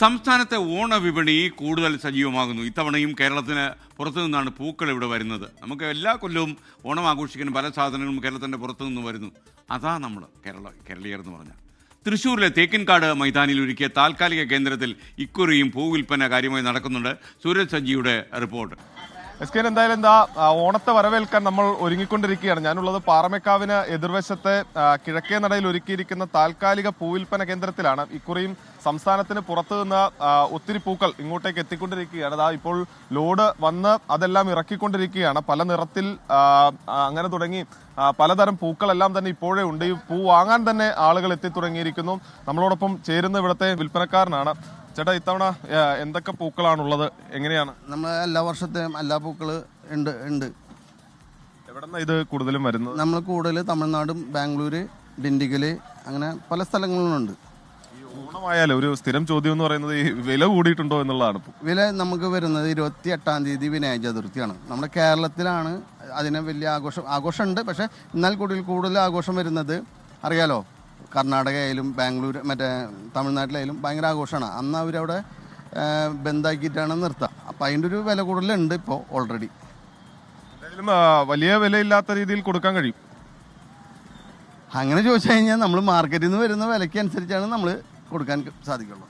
സംസ്ഥാനത്തെ ഓണവിപണി കൂടുതൽ സജീവമാകുന്നു. ഇത്തവണയും കേരളത്തിന് പുറത്തു നിന്നാണ് പൂക്കൾ ഇവിടെ വരുന്നത്. നമുക്ക് എല്ലാ കൊല്ലവും ഓണം ആഘോഷിക്കുന്ന പല സാധനങ്ങളും കേരളത്തിൻ്റെ പുറത്തു നിന്ന് വരുന്നു. അതാ നമ്മൾ കേരളീയർ എന്ന് പറഞ്ഞാൽ. തൃശ്ശൂരിലെ തേക്കിൻകാട് മൈതാനിയിൽ ഒരുക്കിയ താൽക്കാലിക കേന്ദ്രത്തിൽ ഇക്കുറിയും പൂവിൽപ്പന കാര്യമായി നടക്കുന്നുണ്ട്. സൂരജ് സജ്ജിയുടെ റിപ്പോർട്ട്. എസ് എന്തായാലും എന്താ ഓണത്തെ വരവേൽക്കാൻ നമ്മൾ ഒരുങ്ങിക്കൊണ്ടിരിക്കുകയാണ്. ഞാനുള്ളത് പാറമേക്കാവിന് എതിർവശത്തെ കിഴക്കേ നടയിൽ ഒരുക്കിയിരിക്കുന്ന താൽക്കാലിക പൂവിൽപ്പന കേന്ദ്രത്തിലാണ്. ഇക്കുറിയും സംസ്ഥാനത്തിന് പുറത്തു നിന്ന് ഒത്തിരി പൂക്കൾ ഇങ്ങോട്ടേക്ക് എത്തിക്കൊണ്ടിരിക്കുകയാണ്. അതാ ഇപ്പോൾ ലോഡ് വന്ന് അതെല്ലാം ഇറക്കിക്കൊണ്ടിരിക്കുകയാണ്. പല നിറത്തിൽ അങ്ങനെ തുടങ്ങി പലതരം പൂക്കളെല്ലാം തന്നെ ഇപ്പോഴേ ഉണ്ട്. ഈ പൂ വാങ്ങാൻ തന്നെ ആളുകൾ എത്തി തുടങ്ങിയിരിക്കുന്നു. നമ്മളോടൊപ്പം ചേരുന്ന ഇവിടുത്തെ വിൽപ്പനക്കാരനാണ്. ചേട്ടാ, ഇത്തവണ എന്തൊക്കെ പൂക്കളാണുള്ളത്? എങ്ങനെയാണ്? നമ്മൾ എല്ലാ വർഷത്തെയും എല്ലാ പൂക്കൾ ഉണ്ട്. എവിടെന്നാ ഇത് കൂടുതലും വരുന്നത്? നമ്മൾ കൂടുതൽ തമിഴ്നാടും ബാംഗ്ലൂര്, ഡിണ്ടിഗല്, അങ്ങനെ പല സ്ഥലങ്ങളിലുണ്ട്. ഈ ഓണമായാലും ഒരു സ്ഥിരം ചോദ്യം എന്ന് പറയുന്നത് ഈ വില കൂടിയിട്ടുണ്ടോ എന്നുള്ളതാണ്. വില നമുക്ക് വരുന്നത് 28-ാം തീയതി വിനായക ചതുർത്ഥിയാണ്. നമ്മുടെ കേരളത്തിലാണ് അതിന് വലിയ ആഘോഷമുണ്ട്. പക്ഷേ എന്നാൽ കൂടുതൽ ആഘോഷം വരുന്നത് അറിയാലോ, കർണാടകയിലും ബാംഗ്ലൂർ തമിഴ്നാട്ടിലായാലും ഭയങ്കര ആഘോഷമാണ്. അന്ന് അവരവിടെ ബന്ധാക്കിയിട്ടാണ് നിർത്തുക. അപ്പം അതിൻ്റെ ഒരു വില കൂടുതലുണ്ട് ഇപ്പോൾ ഓൾറെഡി. എന്തായാലും വലിയ വിലയില്ലാത്ത രീതിയിൽ കൊടുക്കാൻ കഴിയും. അങ്ങനെ ചോദിച്ചു കഴിഞ്ഞാൽ നമ്മൾ മാർക്കറ്റിൽ നിന്ന് വരുന്ന വിലയ്ക്ക് അനുസരിച്ചാണ് നമ്മൾ കൊടുക്കാൻ സാധിക്കുള്ളൂ.